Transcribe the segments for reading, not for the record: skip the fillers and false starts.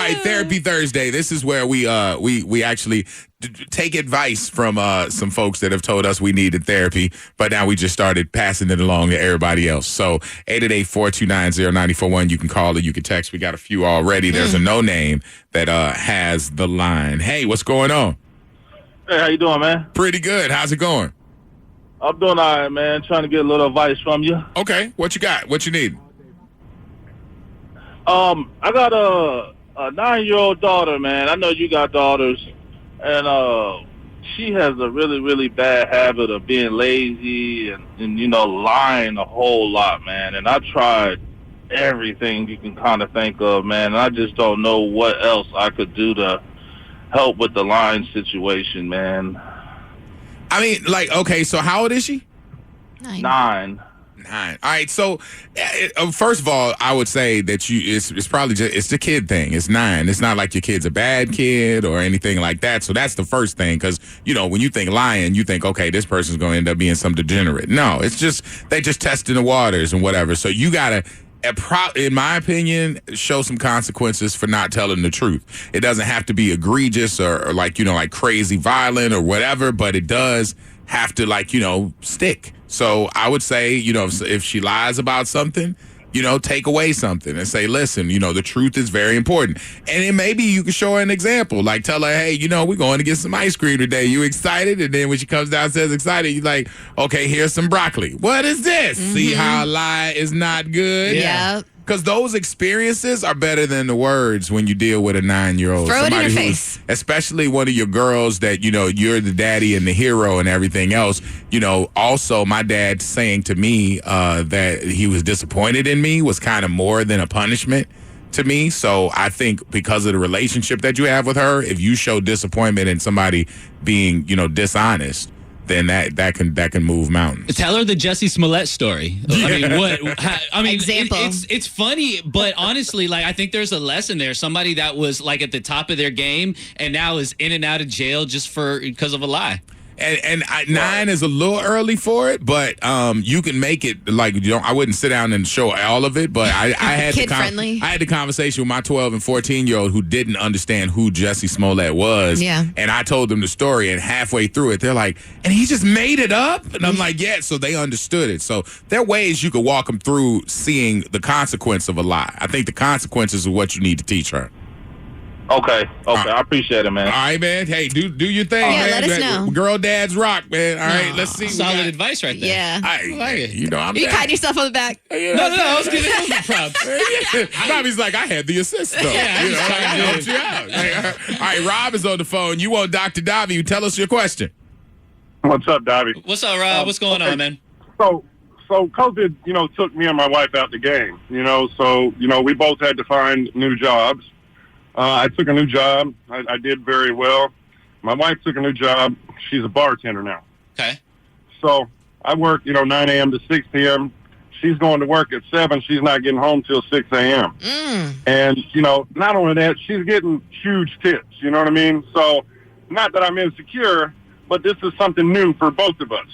right, Therapy Thursday. This is where we actually take advice from some folks that have told us we needed therapy, but now we just started passing it along to everybody else. So 888-429-0941. You can call or you can text. We got a few already. There's a no name that has the line. Hey, what's going on? Hey, how you doing, man? Pretty good. How's it going? I'm doing all right, man. Trying to get a little advice from you. Okay, what you got? What you need? I got a 9-year-old daughter, man. I know you got daughters, and she has a really, really bad habit of being lazy and lying a whole lot, man. And I tried everything you can kind of think of, man. And I just don't know what else I could do to help with the lying situation, man. I mean, okay, so how old is she? 9. All right, so first of all, I would say that it's probably just it's the kid thing. It's 9. It's not like your kid's a bad kid or anything like that. So that's the first thing, because when you think lying, you think, okay, this person's going to end up being some degenerate. No, it's just they just testing the waters and whatever. So you gotta, in my opinion, show some consequences for not telling the truth. It doesn't have to be egregious or like crazy violent or whatever, but it does have to stick. So I would say, if she lies about something, take away something and say, listen, the truth is very important. And then maybe you can show her an example, like tell her, hey, we're going to get some ice cream today. You excited? And then when she comes downstairs excited, you're like, okay, here's some broccoli. What is this? Mm-hmm. See how a lie is not good? Yeah. Because those experiences are better than the words when you deal with a 9-year-old. Throw it in her face. Especially one of your girls that, you're the daddy and the hero and everything else. Also my dad saying to me that he was disappointed in me was kind of more than a punishment to me. So I think because of the relationship that you have with her, if you show disappointment in somebody being, dishonest, then that can move mountains. Tell her the Jussie Smollett story. Example. It's funny, but honestly, I think there's a lesson there. Somebody that was at the top of their game and now is in and out of jail just because of a lie. And 9 is a little early for it, but you can make it I wouldn't sit down and show all of it, but I had kid-friendly. I had the conversation with my 12 and 14-year-old who didn't understand who Jussie Smollett was. Yeah. And I told them the story, and halfway through it, they're like, and he just made it up? And I'm like, yeah, so they understood it. So there are ways you could walk them through seeing the consequence of a lie. I think the consequences are what you need to teach her. Okay. I appreciate it, man. All right, man. Hey, do your thing, man. Let us know. Girl dads rock, man. All right, let's see. Solid advice right there. Yeah. I'm You down. pat yourself on the back. No, I was giving him the props. Bobby's like, I had the assist, though. Yeah, I helped you out. All right, Rob is on the phone. You want Dr. Davi. Tell us your question. What's up, Davi? What's up, Rob? What's going on, man? So COVID, took me and my wife out the game, so, we both had to find new jobs. I took a new job. I did very well. My wife took a new job. She's a bartender now. Okay. So I work, 9 a.m. to 6 p.m. She's going to work at 7. She's not getting home till 6 a.m. And, not only that, she's getting huge tips. You know what I mean? So not that I'm insecure, but this is something new for both of us.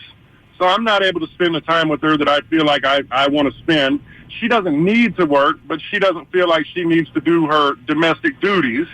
So I'm not able to spend the time with her that I feel like I want to spend. She doesn't need to work, but she doesn't feel like she needs to do her domestic duties.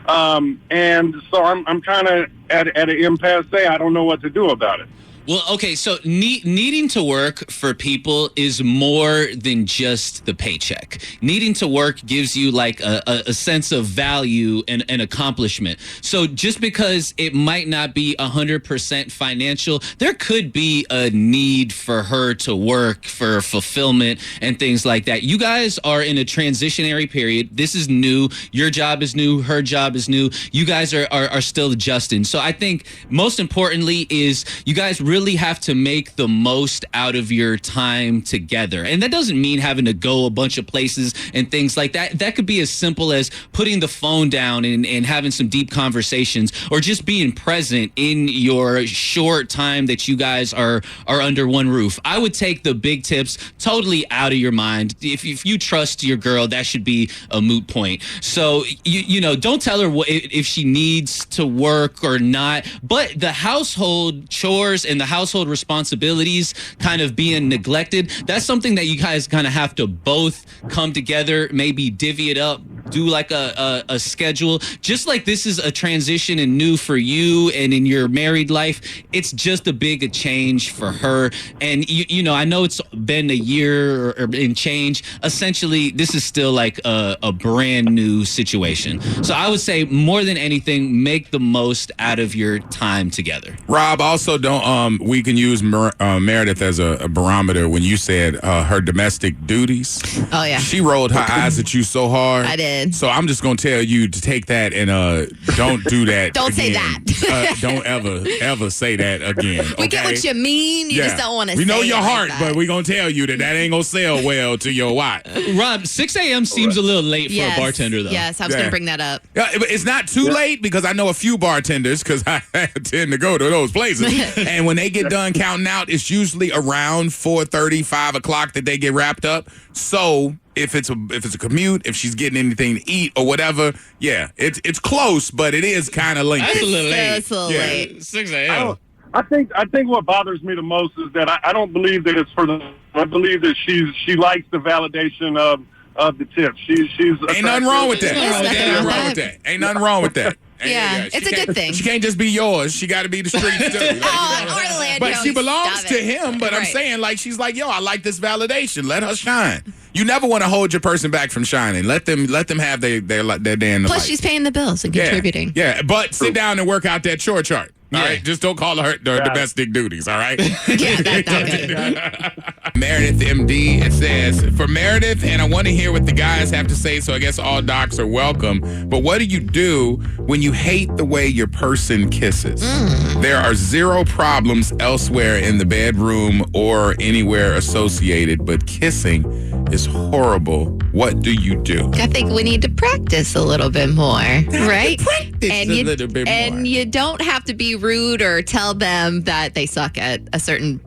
And so I'm kind of at an impasse. I don't know what to do about it. Well, okay, so needing to work for people is more than just the paycheck. Needing to work gives you a sense of value and accomplishment. So just because it might not be 100% financial, there could be a need for her to work for fulfillment and things like that. You guys are in a transitionary period. This is new. Your job is new. Her job is new. You guys are still adjusting. So I think most importantly is you guys really have to make the most out of your time together. And that doesn't mean having to go a bunch of places and things like that. That could be as simple as putting the phone down and having some deep conversations, or just being present in your short time that you guys are under one roof. I would take the big tips totally out of your mind. If you trust your girl, that should be a moot point. So, don't tell her if she needs to work or not, but the household chores and the household responsibilities kind of being neglected, that's something that you guys kind of have to both come together, maybe divvy it up do like a schedule, just like this is a transition and new for you and in your married life. It's just a big change for her. And you know, I know it's been a year or in change. Essentially, this is still like a brand new situation. So I would say more than anything, make the most out of your time together. Rob, also don't we can use Meredith as a barometer when you said her domestic duties. Oh, yeah. She rolled her eyes at you so hard. I did. So I'm just going to tell you to take that and don't do that. Don't say again. that. Don't ever say that again. We get what you mean. You just don't want to say it. We know your heart, like but we're going to tell you that ain't going to sell well to your wife. Rob, 6 a.m. seems a little late for a bartender, though. Yes, I was going to bring that up. It's not too late because I know a few bartenders because I tend to go to those places. And when they get done counting out, it's usually around 4:30, 5 o'clock that they get wrapped up. So if it's a commute, if she's getting anything to eat or whatever, it's close, but it is kind of late. That's a little late. It's a little late. 6 a.m. I think what bothers me the most is that I don't believe that it's for the. I believe that she likes the validation of the tips. She's ain't nothing wrong with that. Ain't nothing wrong with that. Yeah, it's a good thing. She can't just be yours. She got to be the streets too. Or the land. But she belongs Stop to it. him. But I'm Right. saying, like, she's like, yo, I like this validation. Let her shine. You never want to hold your person back from shining. Let them have their day in the Plus, light. she's paying the bills and contributing. Yeah, but sit down and work out that chore chart. All right, just don't call her domestic duties. All right. Yeah, that's not good. Meredith, MD. It says for Meredith, and I want to hear what the guys have to say. So I guess all docs are welcome. But what do you do when you hate the way your person kisses? There are zero problems elsewhere in the bedroom or anywhere associated, but kissing is horrible. What do you do? I think we need to practice a little bit more, right? And you don't have to be rude or tell them that they suck at a certain,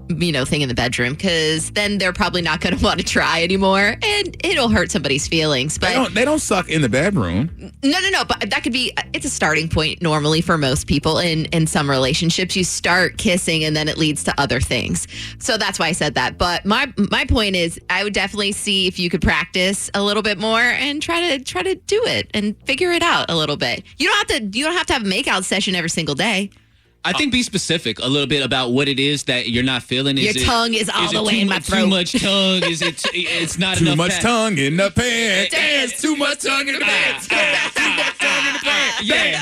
thing in the bedroom, because then they're probably not going to want to try anymore, and it'll hurt somebody's feelings. But they don't suck in the bedroom. No. But that could be. It's a starting point normally for most people in some relationships. You start kissing, and then it leads to other things. So that's why I said that. But my point is, I would definitely see if you could practice a little bit more and try to do it and figure it out a little bit. You don't have to have a makeout session every single day. I think be specific a little bit about what it is that you're not feeling. Your tongue is all the way in my throat. Too much tongue? Is it? It's not too enough. Much tongue in the pants. There's too much tongue in the pants. Yeah.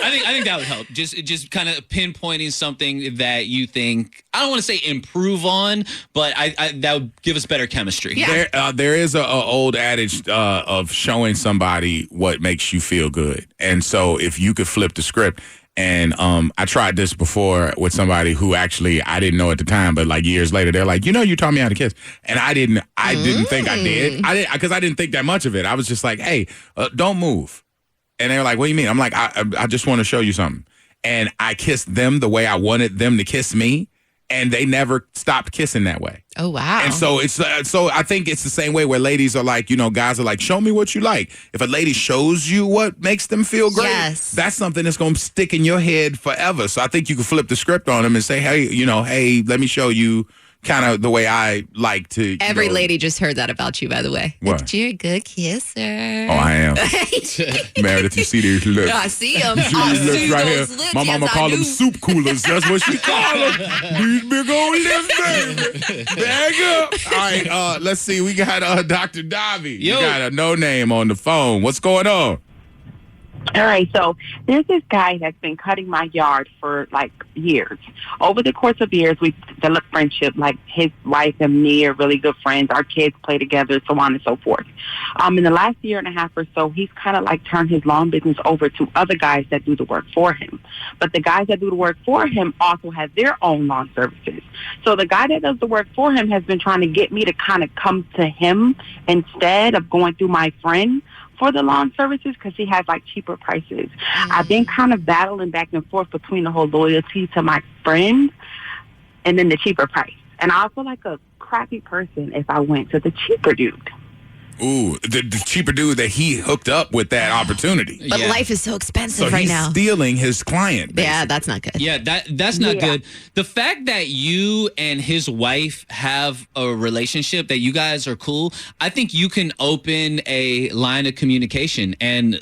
I think that would help. Just kind of pinpointing something that you think, I don't want to say improve on, but that would give us better chemistry. Yeah. There is a old adage of showing somebody what makes you feel good. And so if you could flip the script, and I tried this before with somebody who actually I didn't know at the time, but like years later, they're like, you taught me how to kiss. And I didn't think I did. Because I didn't think that much of it. I was just like, hey, don't move. And they were like, what do you mean? I'm like, I just want to show you something. And I kissed them the way I wanted them to kiss me. And they never stopped kissing that way. Oh, wow. And so so I think it's the same way where ladies are like, guys are like, show me what you like. If a lady shows you what makes them feel great, that's something that's going to stick in your head forever. So I think you can flip the script on them and say, hey, let me show you kind of the way I like to. Every lady just heard that about you, by the way. What? You're a good kisser. Oh, I am. Meredith, you see these lips. I see them. I see these lips right here. Lips. My mama call them soup coolers. That's what she call them. These big old lips, baby. Bag up. All right, let's see. We got Dr. Davi. You got a no name on the phone. What's going on? All right, so there's this guy that's been cutting my yard for like years. Over the course of years, we developed friendship. Like his wife and me are really good friends. Our kids play together, so on and so forth. In the last year and a half or so, he's kind of like turned his lawn business over to other guys that do the work for him. But the guys that do the work for him also have their own lawn services. So the guy that does the work for him has been trying to get me to kind of come to him instead of going through my friend for the lawn services, because he has like cheaper prices. I've been kind of battling back and forth between the whole loyalty to my friend and then the cheaper price. And I feel like a crappy person if I went to the cheaper dude. Ooh, the cheaper dude that he hooked up with that opportunity. But life is so expensive So right he's now. stealing his client. Basically. Yeah, that's not good. Yeah, that's not good. The fact that you and his wife have a relationship, that you guys are cool, I think you can open a line of communication and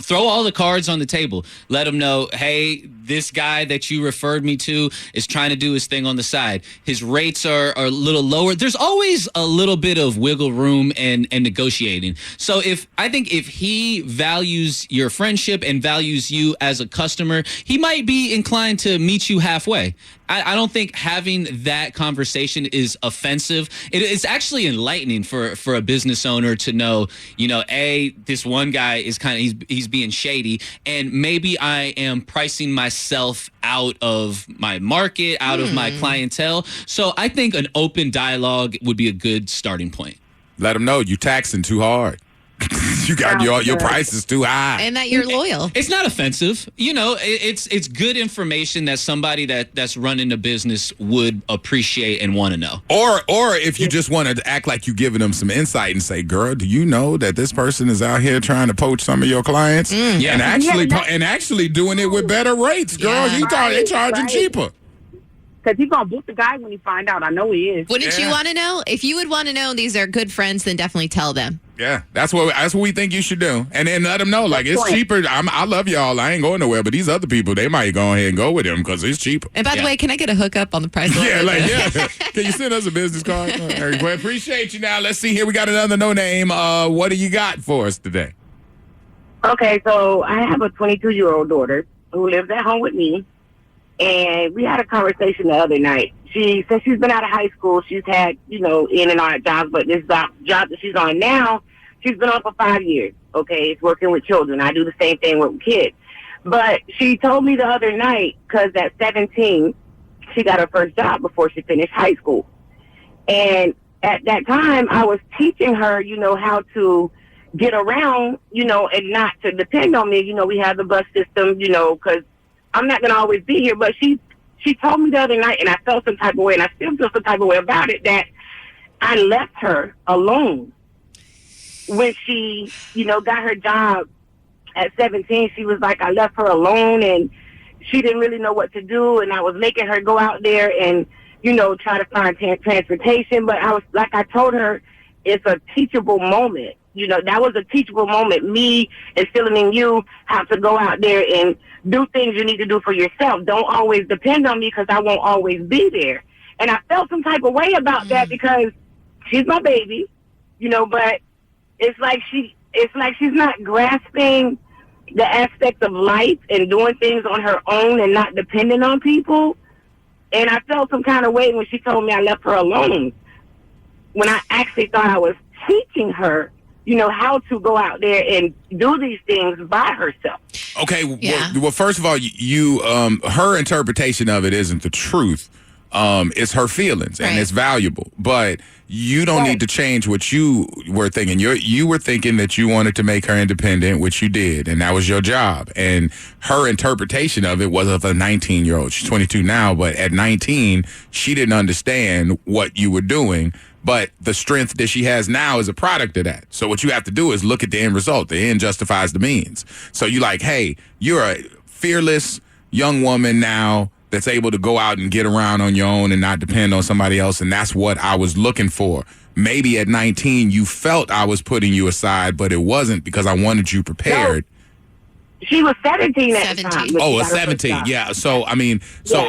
throw all the cards on the table. Let him know, hey, this guy that you referred me to is trying to do his thing on the side. His rates are a little lower. There's always a little bit of wiggle room and negotiating. So I think if he values your friendship and values you as a customer, he might be inclined to meet you halfway. I don't think having that conversation is offensive. It's actually enlightening for a business owner to know, this one guy is he's being shady, and maybe I am pricing myself out of my market, out of my clientele. So I think an open dialogue would be a good starting point. Let them know you taxing too hard. You got your prices too high, and that you're loyal. It's not offensive. It's good information that somebody that's running a business would appreciate and want to know. Or if you just want to act like you're giving them some insight and say, "Girl, do you know that this person is out here trying to poach some of your clients and actually doing it with better rates, girl? They charging cheaper." Because he's going to boot the guy when he find out. I know he is. Wouldn't you want to know? If you would want to know these are good friends, then definitely tell them. Yeah, that's what we think you should do. And then let them know, like, it's cheaper. I love y'all. I ain't going nowhere. But these other people, they might go ahead and go with him because it's cheaper. And by the way, can I get a hookup on the price? Can you send us a business card? Well, appreciate you. Now, let's see here. We got another no name. What do you got for us today? Okay, so I have a 22-year-old daughter who lives at home with me. And we had a conversation the other night. Since she's been out of high school, she's had, in and out jobs, but this job that she's on now, she's been on for 5 years, okay? It's working with children. I do the same thing with kids. But she told me the other night, because at 17, she got her first job before she finished high school. And at that time, I was teaching her, how to get around, and not to depend on me. We have the bus system, because I'm not going to always be here, but she told me the other night, and I felt some type of way, and I still feel some type of way about it, that I left her alone. When she, got her job at 17, she was like, I left her alone, and she didn't really know what to do, and I was making her go out there and, try to find transportation, but I told her, it's a teachable moment. That was a teachable moment, me instilling in you how to go out there and do things you need to do for yourself. Don't always depend on me because I won't always be there. And I felt some type of way about that because she's my baby, but it's like she's not grasping the aspects of life and doing things on her own and not depending on people. And I felt some kind of way when she told me I left her alone, when I actually thought I was teaching her, how to go out there and do these things by herself. Okay, well, first of all, her interpretation of it isn't the truth. It's her feelings, and it's valuable. But you don't need to change what you were thinking. You were thinking that you wanted to make her independent, which you did, and that was your job. And her interpretation of it was of a 19-year-old. She's 22 now, but at 19, she didn't understand what you were doing. But the strength that she has now is a product of that. So what you have to do is look at the end result. The end justifies the means. So you're like, hey, you're a fearless young woman now that's able to go out and get around on your own and not depend on somebody else. And that's what I was looking for. Maybe at 19, you felt I was putting you aside, but it wasn't because I wanted you prepared. No. She was 17 at the time. Oh, 17. Yeah. So,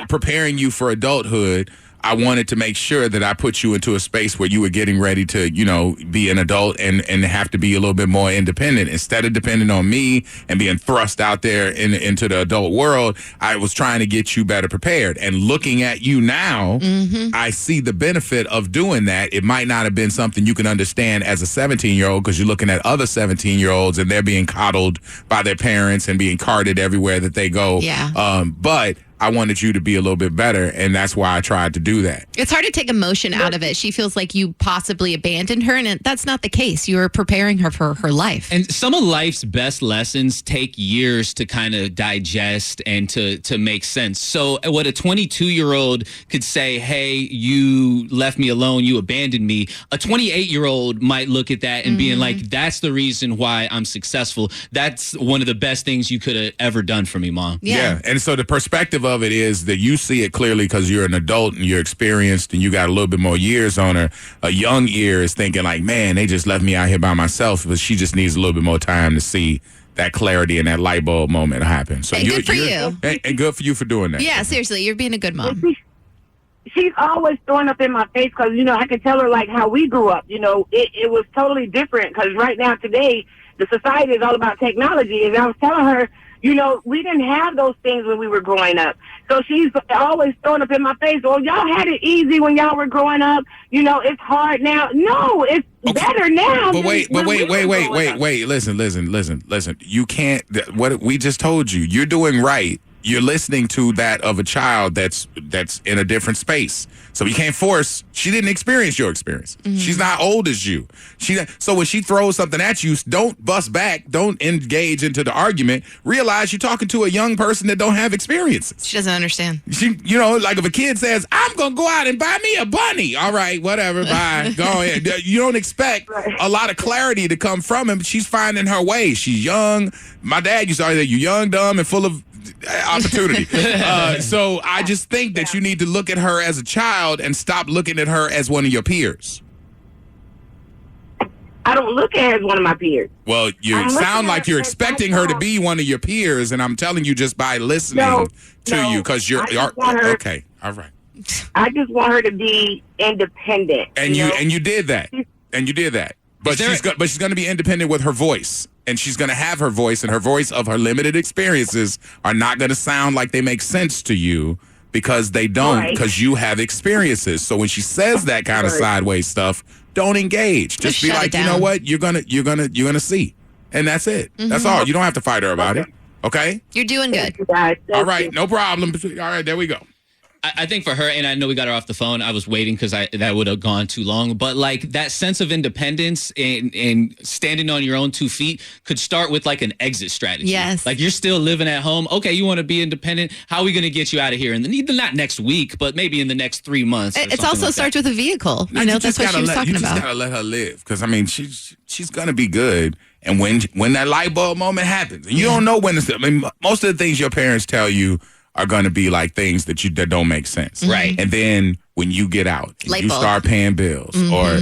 preparing you for adulthood, I wanted to make sure that I put you into a space where you were getting ready to, be an adult and have to be a little bit more independent. Instead of depending on me and being thrust out there into the adult world, I was trying to get you better prepared. And looking at you now, I see the benefit of doing that. It might not have been something you can understand as a 17-year-old because you're looking at other 17-year-olds and they're being coddled by their parents and being carted everywhere that they go. Yeah. But I wanted you to be a little bit better, and that's why I tried to do that. It's hard to take emotion out of it. She feels like you possibly abandoned her, and that's not the case. You were preparing her for her life. And some of life's best lessons take years to kind of digest and to make sense. So what a 22-year-old could say, hey, you left me alone, you abandoned me. A 28-year-old might look at that and being like, that's the reason why I'm successful. That's one of the best things you could have ever done for me, Mom. Yeah. And so the perspective of it is that you see it clearly because you're an adult and you're experienced and you got a little bit more years on her. A young ear is thinking like, man, they just left me out here by myself, but she just needs a little bit more time to see that clarity and that light bulb moment happen. So And good for you. And good for you for doing that. Yeah, seriously, you're being a good mom. She's always throwing up in my face because, I can tell her, like, how we grew up. It was totally different because right now, today, the society is all about technology. And I was telling her, we didn't have those things when we were growing up. So she's always throwing up in my face, well, y'all had it easy when y'all were growing up. It's hard now. No, it's better now. But wait. Listen. You can't, what we just told you, you're doing right. You're listening to that of a child that's in a different space. So you can't force. She didn't experience your experience. She's not old as you. So when she throws something at you, don't bust back. Don't engage into the argument. Realize you're talking to a young person that don't have experiences. She doesn't understand. Like if a kid says, I'm going to go out and buy me a bunny. All right, whatever, bye. Go ahead. You don't expect a lot of clarity to come from him. She's finding her way. She's young. My dad used to say, you're young, dumb, and full of opportunity. So I just think that you need to look at her as a child and stop looking at her as one of your peers. I don't look at her as one of my peers. Well, you sound like you're expecting her to be one of your peers, and I'm telling you just by listening to you because you're okay. All right. I just want her to be independent. And you did that. And you did that. But she's going to be independent with her voice. And she's going to have her voice, and her voice of her limited experiences are not going to sound like they make sense to you because they don't, because you have experiences. So when she says that kind of sideways stuff, don't engage. Just be like, you know what? You're gonna see. And that's it. That's all. You don't have to fight her about it. Okay? You're doing good. All right, no problem. All right, there we go. I think for her, and I know we got her off the phone, I was waiting because that would have gone too long, but like that sense of independence and standing on your own 2 feet could start with like an exit strategy. Yes. Like you're still living at home. Okay, you want to be independent. How are we going to get you out of here? And not next week, but maybe in the next 3 months. It also starts with a vehicle. That's what she was talking about. You just got to let her live because, she's going to be good. And when that light bulb moment happens, and you don't know when most of the things your parents tell you are going to be like things that don't make sense. Right. And then when you get out, and you start paying bills or,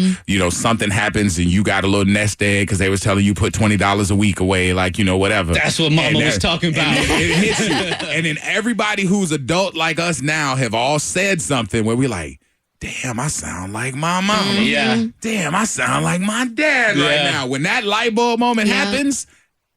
something happens and you got a little nest egg because they was telling you put $20 a week away, whatever. That's what Mama was talking about. It hits you. And then everybody who's adult like us now have all said something where we like, damn, I sound like my mama. Yeah. Damn, I sound like my dad right now. When that light bulb moment happens,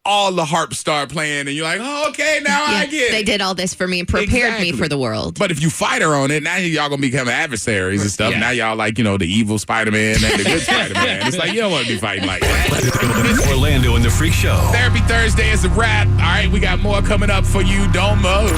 all the harps start playing, and you're like, oh, okay, now I get it. They did all this for me and prepared me for the world. But if you fight her on it, now y'all going to become adversaries and stuff. Yeah. Now y'all like, the evil Spider-Man and the good Spider-Man. It's like, you don't want to be fighting like that. Orlando and the Freak Show. Therapy Thursday is a wrap. All right, we got more coming up for you. Don't move.